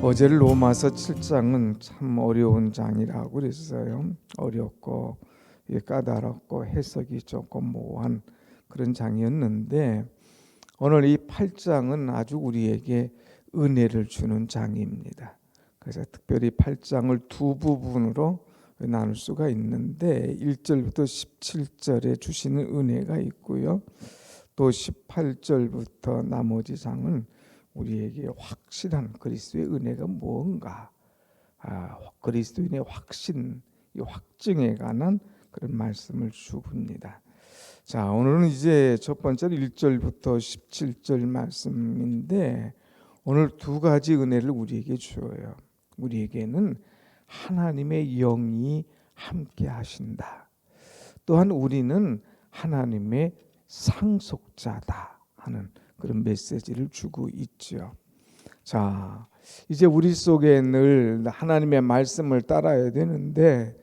어제 로마서 7장은 참 어려운 장이라고 그랬어요. 어렵고 까다롭고 해석이 조금 모호한 그런 장이었는데 오늘 이 8장은 아주 우리에게 은혜를 주는 장입니다. 그래서 특별히 8장을 두 부분으로 나눌 수가 있는데 1절부터 17절에 주시는 은혜가 있고요. 또 18절부터 나머지 장은 우리에게 확실한 그리스도의 은혜가 뭔가, 그리스도인의 확신, 이 확증에 관한 그런 말씀을 주십니다. 자, 오늘은 이제 첫 번째 1절부터 17절 말씀인데 오늘 두 가지 은혜를 우리에게 주어요. 우리에게는 하나님의 영이 함께 하신다. 또한 우리는 하나님의 상속자다 하는 그런 메시지를 주고 있죠. 자, 이제 우리 속에 늘 하나님의 말씀을 따라야 되는데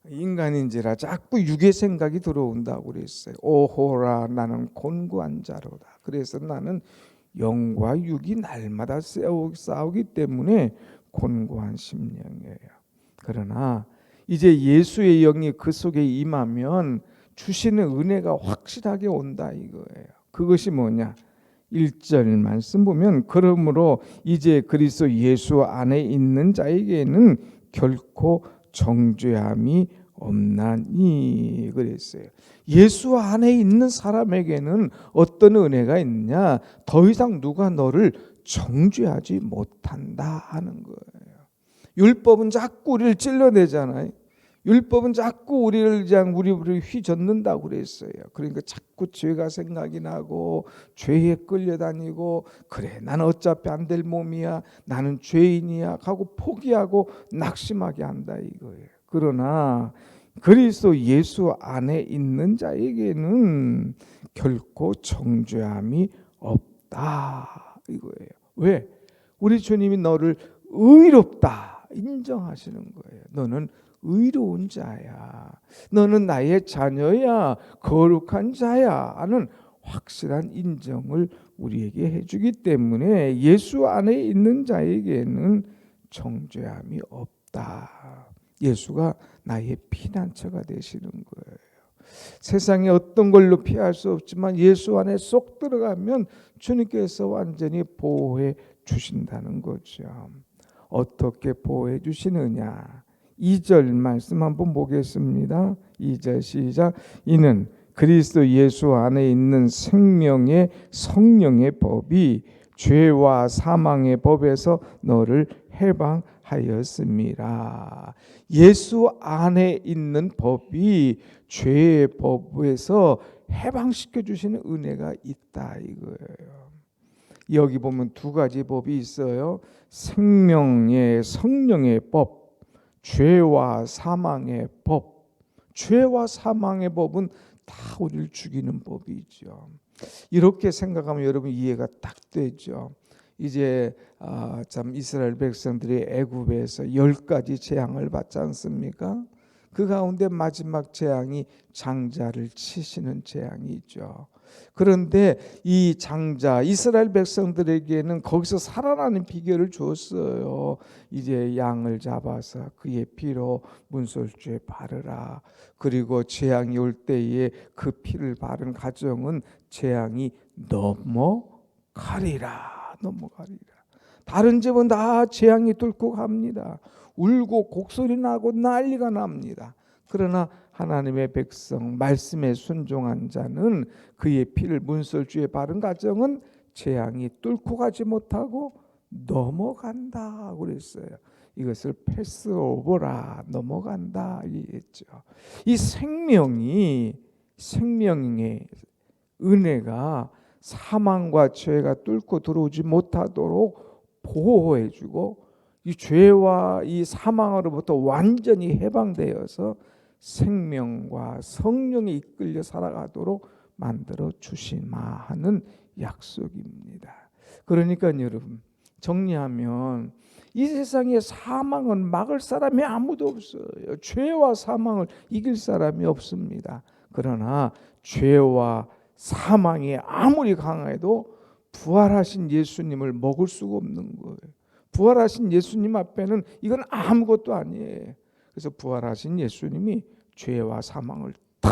인간인지라 자꾸 육의 생각이 들어온다고 그랬어요. 오호라 나는 곤고한 자로다. 그래서 나는 영과 육이 날마다 싸우기 때문에 곤고한 심령이에요. 그러나 이제 예수의 영이 그 속에 임하면 주시는 은혜가 확실하게 온다 이거예요. 그것이 뭐냐? 1절 말씀 보면 그러므로 이제 그리스도 예수 안에 있는 자에게는 결코 정죄함이 없나니 그랬어요. 예수 안에 있는 사람에게는 어떤 은혜가 있냐? 더 이상 누가 너를 정죄하지 못한다 하는 거예요. 율법은 자꾸 우리를 찔러내잖아요. 율법은 자꾸 우리를 휘젓는다고 그랬어요. 그러니까 자꾸 죄가 생각이 나고 죄에 끌려다니고 그래 나는 어차피 안 될 몸이야 나는 죄인이야 하고 포기하고 낙심하게 한다 이거예요. 그러나 그리스도 예수 안에 있는 자에게는 결코 정죄함이 없다 이거예요. 왜? 우리 주님이 너를 의롭다 인정하시는 거예요. 너는 의로운 자야. 너는 나의 자녀야. 거룩한 자야. 하는 확실한 인정을 우리에게 해주기 때문에 예수 안에 있는 자에게는 정죄함이 없다. 예수가 나의 피난처가 되시는 거예요. 세상에 어떤 걸로 피할 수 없지만 예수 안에 쏙 들어가면 주님께서 완전히 보호해 주신다는 거죠. 어떻게 보호해 주시느냐? 2절 말씀 한번 보겠습니다. 2절 시작. 이는 그리스도 예수 안에 있는 생명의 성령의 법이 죄와 사망의 법에서 너를 해방하였습니다. 예수 안에 있는 법이 죄의 법에서 해방시켜 주시는 은혜가 있다 이거예요. 여기 보면 두 가지 법이 있어요. 생명의 성령의 법, 죄와 사망의 법. 죄와 사망의 법은 다 우리를 죽이는 법이죠. 이렇게 생각하면 여러분 이해가 딱 되죠. 이제 참 이스라엘 백성들이 애굽에서 10가지 재앙을 받지 않습니까? 그 가운데 마지막 재앙이 장자를 치시는 재앙이 있죠. 그런데 이 장자 이스라엘 백성들에게는 거기서 살아나는 비결을 주었어요. 이제 양을 잡아서 그의 피로 문설주에 바르라. 그리고 재앙이 올 때에 그 피를 바른 가정은 재앙이 넘어가리라. 다른 집은 다 재앙이 뚫고 갑니다. 울고 곡소리 나고 난리가 납니다. 그러나 하나님의 백성 말씀에 순종한 자는 그의 피를 문설주에 바른 가정은 재앙이 뚫고 가지 못하고 넘어간다 그랬어요. 이것을 패스오버라 넘어간다 이랬죠. 이 생명의 은혜가 사망과 죄가 뚫고 들어오지 못하도록 보호해주고 이 죄와 이 사망으로부터 완전히 해방되어서 생명과 성령에 이끌려 살아가도록 만들어 주시마 하는 약속입니다. 그러니까 여러분 정리하면 이 세상에 사망은 막을 사람이 아무도 없어요. 죄와 사망을 이길 사람이 없습니다. 그러나 죄와 사망이 아무리 강해도 부활하신 예수님을 먹을 수가 없는 거예요. 부활하신 예수님 앞에는 이건 아무것도 아니에요. 그래서 부활하신 예수님이 죄와 사망을 다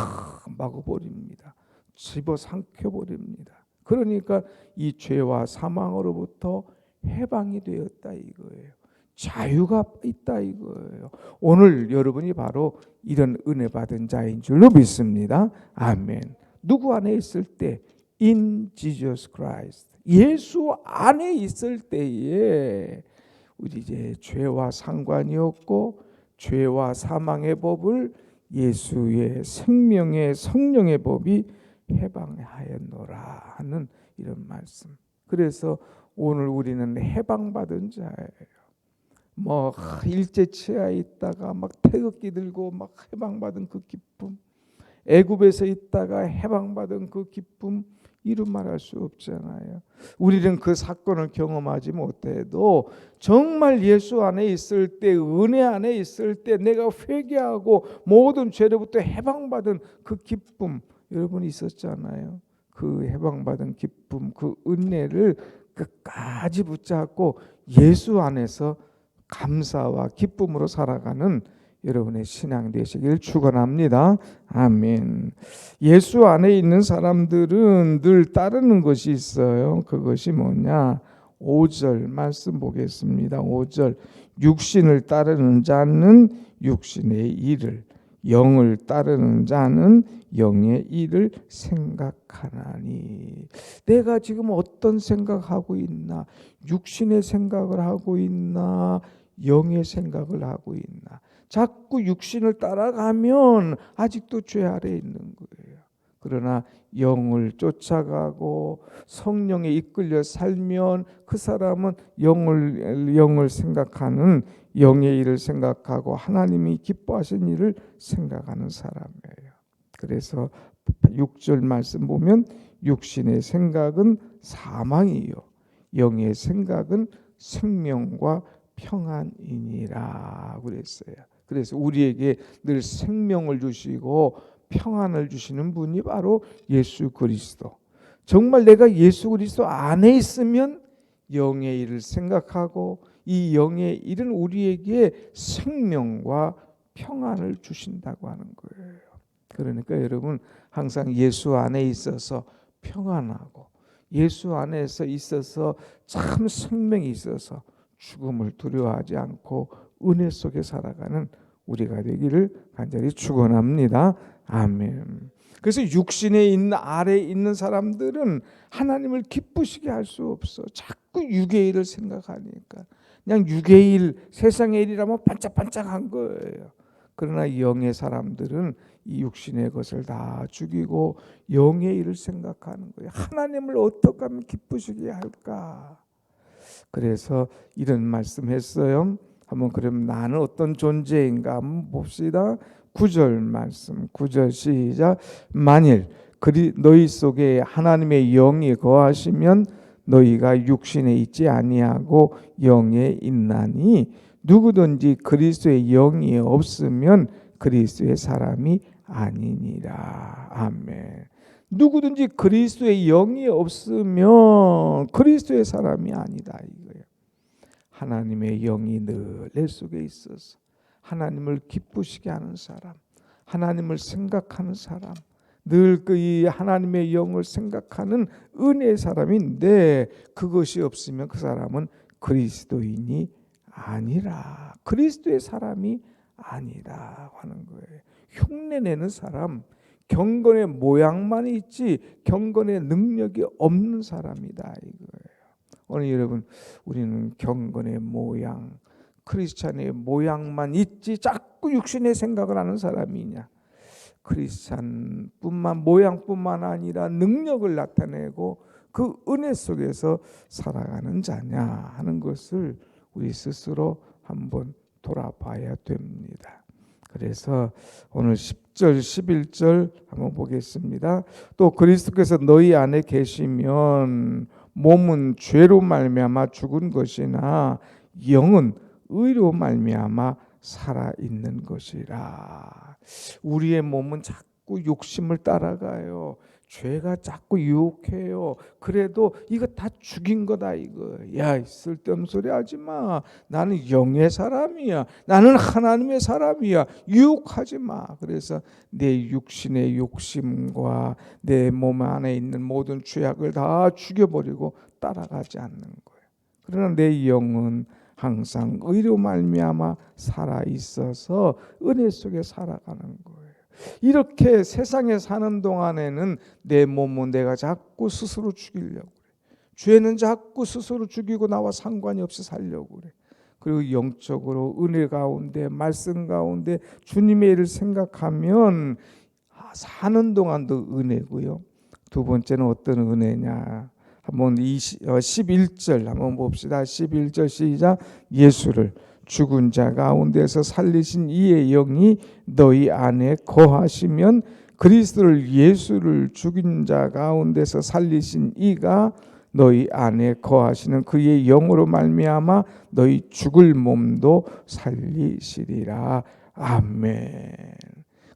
막아버립니다. 집어삼켜버립니다. 그러니까 이 죄와 사망으로부터 해방이 되었다 이거예요. 자유가 있다 이거예요. 오늘 여러분이 바로 이런 은혜 받은 자인 줄로 믿습니다. 아멘. 누구 안에 있을 때? In Jesus Christ. 예수 안에 있을 때에 우리 이제 죄와 상관이 없고 죄와 사망의 법을 예수의 생명의 성령의 법이 해방하였노라 하는 이런 말씀. 그래서 오늘 우리는 해방받은 자예요. 뭐 일제 치하에 있다가 막 태극기 들고 막 해방받은 그 기쁨, 애굽에서 있다가 해방받은 그 기쁨, 이루 말할 수 없잖아요. 우리는 그 사건을 경험하지 못해도 정말 예수 안에 있을 때, 은혜 안에 있을 때 내가 회개하고 모든 죄로부터 해방받은 그 기쁨, 여러분이 있었잖아요. 그 해방받은 기쁨, 그 은혜를 끝까지 붙잡고 예수 안에서 감사와 기쁨으로 살아가는 여러분의 신앙 되시길 축원합니다. 아멘. 예수 안에 있는 사람들은 늘 따르는 것이 있어요. 그것이 뭐냐? 5절 말씀 보겠습니다. 5절 육신을 따르는 자는 육신의 일을, 영을 따르는 자는 영의 일을 생각하나니. 내가 지금 어떤 생각하고 있나? 육신의 생각을 하고 있나? 영의 생각을 하고 있나? 자꾸 육신을 따라가면 아직도 죄 아래에 있는 거예요. 그러나 영을 쫓아가고 성령에 이끌려 살면 그 사람은 영을 생각하는, 영의 일을 생각하고 하나님이 기뻐하신 일을 생각하는 사람이에요. 그래서 6절 말씀 보면 육신의 생각은 사망이요 영의 생각은 생명과 평안이니라 그랬어요. 그래서 우리에게 늘 생명을 주시고 평안을 주시는 분이 바로 예수 그리스도. 정말 내가 예수 그리스도 안에 있으면 영의 일을 생각하고 이 영의 일은 우리에게 생명과 평안을 주신다고 하는 거예요. 그러니까 여러분 항상 예수 안에 있어서 평안하고 예수 안에서 있어서 참 생명이 있어서 죽음을 두려워하지 않고 은혜 속에 살아가는 우리가 되기를 간절히 축원합니다. 아멘. 그래서 육신에 있는 아래에 있는 사람들은 하나님을 기쁘시게 할 수 없어. 자꾸 육의 일을 생각하니까 그냥 육의 일, 세상의 일이라면 반짝반짝한 거예요. 그러나 영의 사람들은 이 육신의 것을 다 죽이고 영의 일을 생각하는 거예요. 하나님을 어떻게 하면 기쁘시게 할까? 그래서 이런 말씀했어요. 한번 그럼 나는 어떤 존재인가 한번 봅시다. 9절 말씀, 9절 시작. 만일 너희 속에 하나님의 영이 거하시면 너희가 육신에 있지 아니하고 영에 있나니 누구든지 그리스도의 영이 없으면 그리스도의 사람이 아니니라. 아멘. 누구든지 그리스도의 영이 없으면 그리스도의 사람이 아니다 이거예요. 하나님의 영이 늘 내 속에 있어서 하나님을 기쁘시게 하는 사람, 하나님을 생각하는 사람, 늘 그 이 하나님의 영을 생각하는 은혜의 사람인데 그것이 없으면 그 사람은 그리스도인이 아니라, 그리스도의 사람이 아니라 하는 거예요. 흉내내는 사람, 경건의 모양만 있지 경건의 능력이 없는 사람이다 이거예요. 오늘 여러분 우리는 경건의 모양, 크리스찬의 모양만 있지 자꾸 육신의 생각을 하는 사람이냐? 크리스찬뿐만 모양뿐만 아니라 능력을 나타내고 그 은혜 속에서 살아가는 자냐 하는 것을 우리 스스로 한번 돌아봐야 됩니다. 그래서 오늘 10절 11절 한번 보겠습니다. 또 그리스도께서 너희 안에 계시면 몸은 죄로 말미암아 죽은 것이나 영은 의로 말미암아 살아 있는 것이라. 우리의 몸은 자꾸 욕심을 따라가요. 죄가 자꾸 유혹해요. 그래도 이거 다 죽인 거다 이거. 야, 쓸데없는 소리 하지 마. 나는 영의 사람이야. 나는 하나님의 사람이야. 유혹하지 마. 그래서 내 육신의 욕심과 내 몸 안에 있는 모든 죄악을 다 죽여버리고 따라가지 않는 거예요. 그러나 내 영은 항상 의로 말미암아 살아 있어서 은혜 속에 살아가는 거예요. 이렇게 세상에 사는 동안에는 내 몸은 내가 자꾸 스스로 죽이려고 그래. 죄는 자꾸 스스로 죽이고 나와 상관이 없이 살려고 그래. 그리고 영적으로 은혜 가운데 말씀 가운데 주님의 일을 생각하면 사는 동안도 은혜고요. 두 번째는 어떤 은혜냐. 한번 11절 한번 봅시다. 11절 시작. 예수를 죽은 자 가운데서 살리신 이의 영이 너희 안에 거하시면 그리스도를 예수를 죽인 자 가운데서 살리신 이가 너희 안에 거하시는 그의 영으로 말미암아 너희 죽을 몸도 살리시리라. 아멘.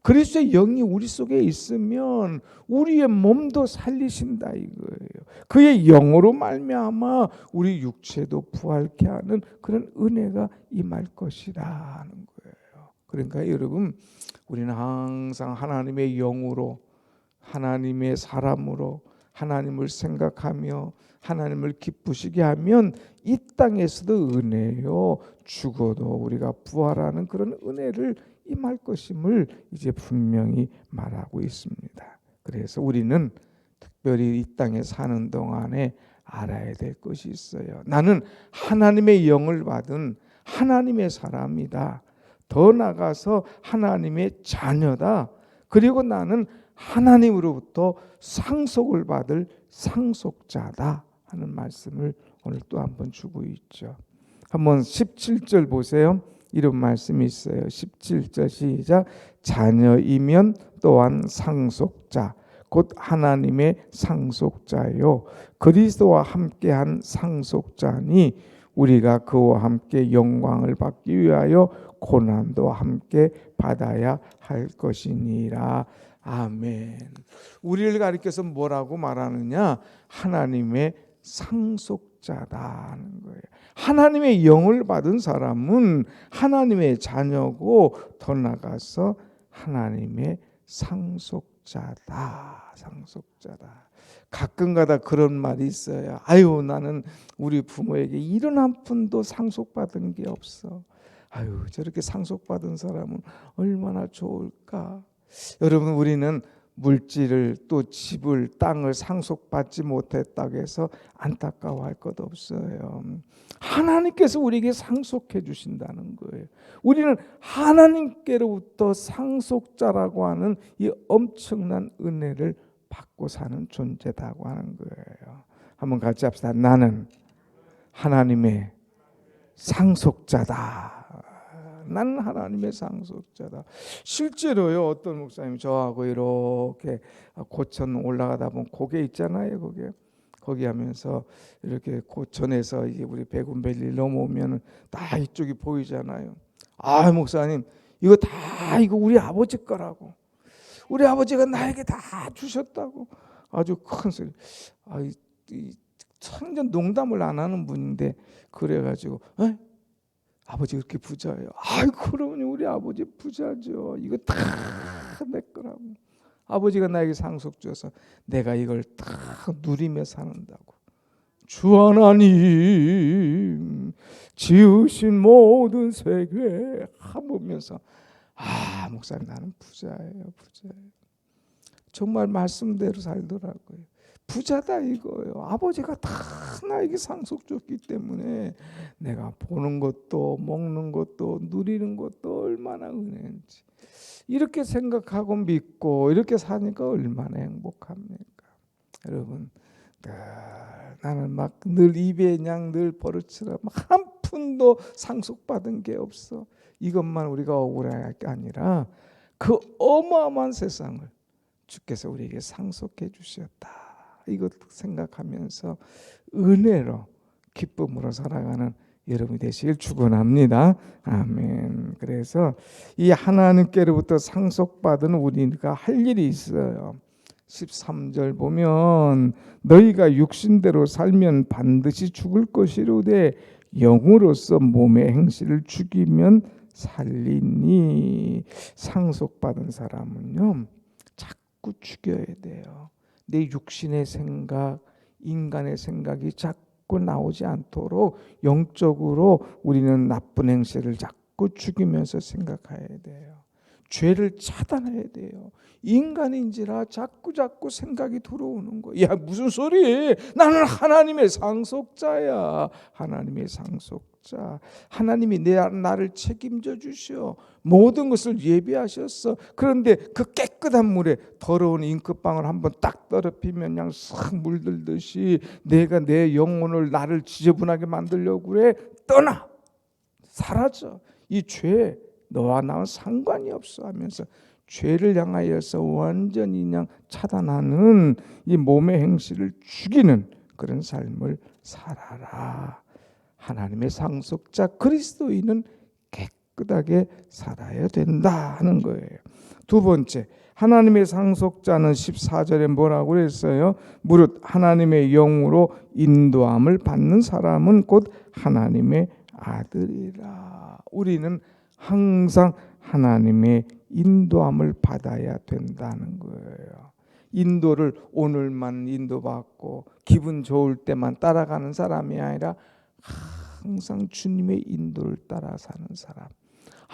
그리스도의 영이 우리 속에 있으면 우리의 몸도 살리신다 이거예요. 그의 영으로 말미암아 우리 육체도 부활케 하는 그런 은혜가 임할 것이라는 거예요. 그러니까 여러분, 우리는 항상 하나님의 영으로, 하나님의 사람으로 하나님을 생각하며 하나님을 기쁘시게 하면 이 땅에서도 은혜요, 죽어도 우리가 부활하는 그런 은혜를 임할 것임을 이제 분명히 말하고 있습니다. 그래서 우리는 특별히 이 땅에 사는 동안에 알아야 될 것이 있어요. 나는 하나님의 영을 받은 하나님의 사람이다. 더 나아가서 하나님의 자녀다. 그리고 나는 하나님으로부터 상속을 받을 상속자다 하는 말씀을 오늘 또 한번 주고 있죠. 한번 17절 보세요. 이런 말씀이 있어요. 17절 시작. 자녀이면 또한 상속자 곧 하나님의 상속자요 그리스도와 함께한 상속자니 우리가 그와 함께 영광을 받기 위하여 고난도 함께 받아야 할 것이니라. 아멘. 우리를 가리켜서 뭐라고 말하느냐? 하나님의 상속자다는 거예요. 하나님의 영을 받은 사람은 하나님의 자녀고 더 나아가서 하나님의 상속자다. 상속자다. 가끔가다 그런 말이 있어요. 아유, 나는 우리 부모에게 이런 한 푼도 상속받은 게 없어. 아유, 저렇게 상속받은 사람은 얼마나 좋을까. 여러분, 우리는 물질을 또 집을 땅을 상속받지 못했다고 해서 안타까워할 것 없어요. 하나님께서 우리에게 상속해 주신다는 거예요. 우리는 하나님께로부터 상속자라고 하는 이 엄청난 은혜를 받고 사는 존재다고 하는 거예요. 한번 같이 합시다. 나는 하나님의 상속자다. 나는 하나님의 상속자다. 실제로요, 어떤 목사님 저하고 이렇게 고천 올라가다 보면 고개 있잖아요. 거기 하면서 이렇게 고천에서 이제 우리 백운밸리 넘어오면 다 이쪽이 보이잖아요. 아, 목사님, 이거 다 이거 우리 아버지 거라고. 우리 아버지가 나에게 다 주셨다고. 아주 큰 소리. 완전 농담을 안 하는 분인데 그래가지고 아버지 그렇게 부자예요. 아이, 그러면 우리 아버지 부자죠. 이거 다 내 거라고. 아버지가 나에게 상속 줘서 내가 이걸 다 누리며 사는다고. 주 하나님 지으신 모든 세계 보면서 목사님 나는 부자예요. 정말 말씀대로 살더라고요. 부자다 이거예요. 아버지가 다 나에게 상속 줬기 때문에 내가 보는 것도 먹는 것도 누리는 것도 얼마나 은혜인지 이렇게 생각하고 믿고 이렇게 사니까 얼마나 행복합니까? 여러분, 나는 막 늘 입에 그냥 늘 버릇처럼 한 푼도 상속받은 게 없어. 이것만 우리가 억울할 게 아니라 그 어마어마한 세상을 주께서 우리에게 상속해 주셨다. 이것 생각하면서 은혜로 기쁨으로 살아가는 여러분이 되시길 축원합니다. 아멘. 그래서 이 하나님께로부터 상속받은 우리가 할 일이 있어요. 13절 보면 너희가 육신대로 살면 반드시 죽을 것이로되 영으로서 몸의 행실을 죽이면 살리니. 상속받은 사람은요 자꾸 죽여야 돼요. 내 육신의 생각, 인간의 생각이 자꾸 나오지 않도록 영적으로 우리는 나쁜 행실을 자꾸 죽이면서 생각해야 돼요. 죄를 차단해야 돼요. 인간인지라 자꾸 생각이 들어오는 거야. 야, 무슨 소리? 나는 하나님의 상속자야. 하나님의 상속자. 하나님이 나를 책임져 주시오. 모든 것을 예비하셨어. 그런데 그 깨끗한 물에 더러운 잉크방울 한번 딱 떨어뜨리면 그냥 싹 물들듯이 내가 내 영혼을 나를 지저분하게 만들려고 그래. 떠나. 사라져. 이 죄 너와 나와 상관이 없어 하면서 죄를 향하여서 완전히 그냥 차단하는 이 몸의 행실을 죽이는 그런 삶을 살아라. 하나님의 상속자 그리스도인은 깨끗하게 살아야 된다 하는 거예요. 두 번째, 하나님의 상속자는 14절에 뭐라고 그랬어요? 무릇 하나님의 영으로 인도함을 받는 사람은 곧 하나님의 아들이라. 우리는 항상 하나님의 인도함을 받아야 된다는 거예요. 인도를 오늘만 인도받고 기분 좋을 때만 따라가는 사람이 아니라 항상 주님의 인도를 따라 사는 사람.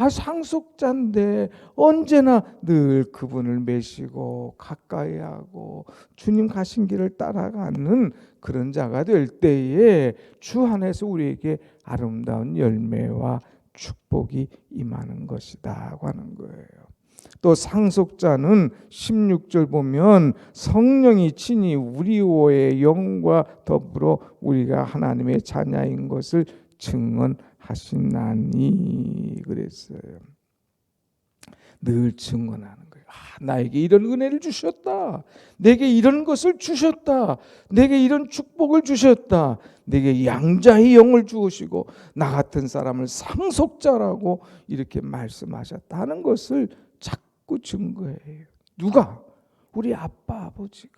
상속자인데 언제나 늘 그분을 메시고 가까이 하고 주님 가신 길을 따라가는 그런 자가 될 때에 주 안에서 우리에게 아름다운 열매와 축복이 임하는 것이다 하는 거예요. 또 상속자는 16절 보면 성령이 친히 우리의 영과 더불어 우리가 하나님의 자녀인 것을 증언하시나니 그랬어요. 늘 증언하는 거예요. 나에게 이런 은혜를 주셨다. 내게 이런 것을 주셨다. 내게 이런 축복을 주셨다. 내게 양자의 영을 주시고 나 같은 사람을 상속자라고 이렇게 말씀하셨다는 것을 자꾸 증거해요. 누가? 우리 아빠 아버지가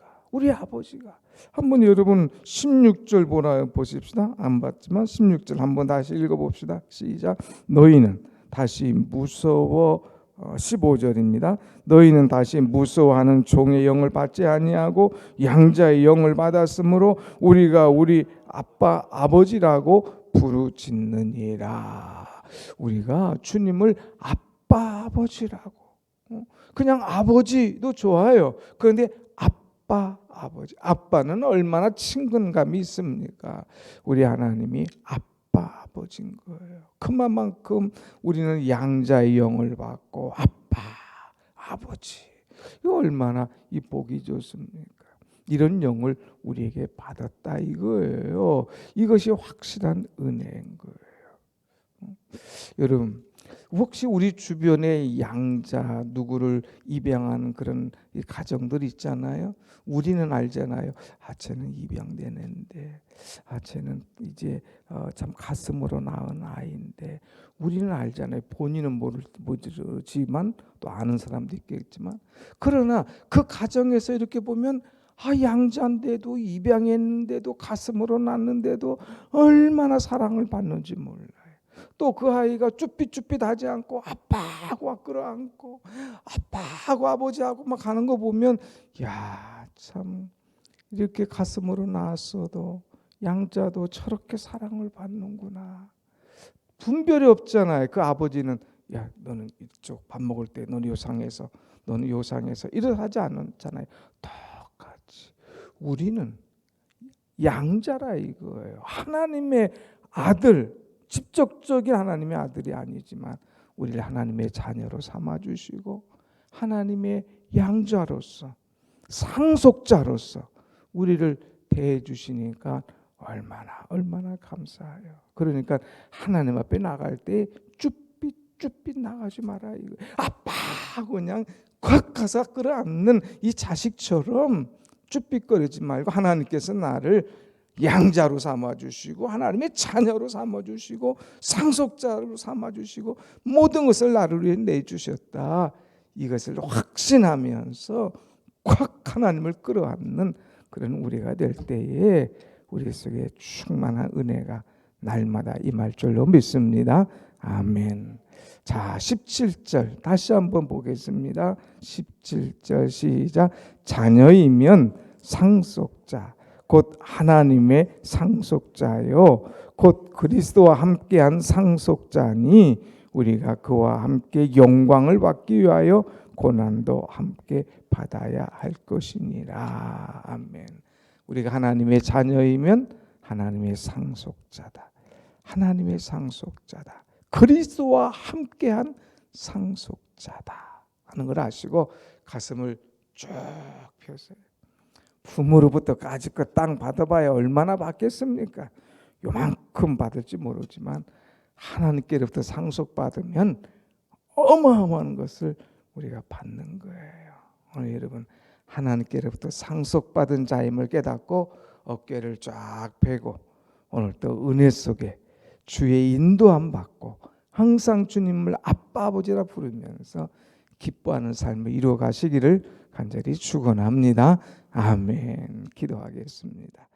한번 여러분 16절 보십시다. 안 봤지만 16절 한번 다시 읽어봅시다. 시작. 너희는 다시 무서워 15절입니다. 너희는 다시 무서워하는 종의 영을 받지 아니하고 양자의 영을 받았으므로 우리가 우리 아빠 아버지라고 부르짖느니라. 우리가 주님을 아빠 아버지라고, 그냥 아버지도 좋아요. 그런데 아빠 아버지, 아빠는 얼마나 친근감이 있습니까? 우리 하나님이 아빠 아버지인 거예요. 그만큼 우리는 양자의 영을 받고 아빠 아버지, 이거 얼마나 이 복이 좋습니까? 이런 영을 우리에게 받았다 이거예요. 이것이 확실한 은혜인 거예요. 여러분, 혹시 우리 주변에 양자 누구를 입양하는 그런 가정들 있잖아요. 우리는 알잖아요. 쟤는 입양되는데, 쟤는 이제 참 가슴으로 낳은 아이인데, 우리는 알잖아요. 본인은 모르지만 또 아는 사람도 있겠지만, 그러나 그 가정에서 이렇게 보면 양자인데도 입양했는데도 가슴으로 낳는데도 얼마나 사랑을 받는지 몰라요. 또 그 아이가 쭈삣쭈삣하지 않고 아빠하고 끌어안고 아빠하고 아버지하고 막 가는 거 보면 참 이렇게 가슴으로 낳았어도 양자도 저렇게 사랑을 받는구나. 분별이 없잖아요. 그 아버지는 너는 이쪽 밥 먹을 때 너는 요상해서 너는 요상해서 이러 하지 않잖아요. 똑같이 우리는 양자라 이거예요. 하나님의 아들, 직접적인 하나님의 아들이 아니지만 우리를 하나님의 자녀로 삼아주시고 하나님의 양자로서 상속자로서 우리를 대해주시니까 얼마나 감사해요. 그러니까 하나님 앞에 나갈 때 쭈삣쭈삣 나가지 마라 이거. 아빠 그냥 콱 가서 끌어안는 이 자식처럼 쭈삣거리지 말고 하나님께서 나를 양자로 삼아주시고 하나님의 자녀로 삼아주시고 상속자로 삼아주시고 모든 것을 나를 위해 내주셨다. 이것을 확신하면서 콱 하나님을 끌어안는 그런 우리가 될 때에 우리 속에 충만한 은혜가 날마다 임할 줄로 믿습니다. 아멘. 자, 17절 다시 한번 보겠습니다. 17절 시작. 자녀이면 상속자 곧 하나님의 상속자요 곧 그리스도와 함께한 상속자니 우리가 그와 함께 영광을 받기 위하여 고난도 함께 받아야 할 것이니라. 아멘. 우리가 하나님의 자녀이면 하나님의 상속자다. 하나님의 상속자다. 그리스도와 함께한 상속자다 하는 걸 아시고 가슴을 쭉 펴세요. 부모로부터 까짓것 땅 받아봐야 얼마나 받겠습니까? 요만큼 받을지 모르지만 하나님께로부터 상속받으면 어마어마한 것을 우리가 받는 거예요. 오늘 여러분 하나님께로부터 상속받은 자임을 깨닫고 어깨를 쫙 펴고 오늘 또 은혜 속에 주의 인도함 받고 항상 주님을 아빠 아버지라 부르면서 기뻐하는 삶을 이루어 가시기를 간절히 축원합니다. 아멘. 기도하겠습니다.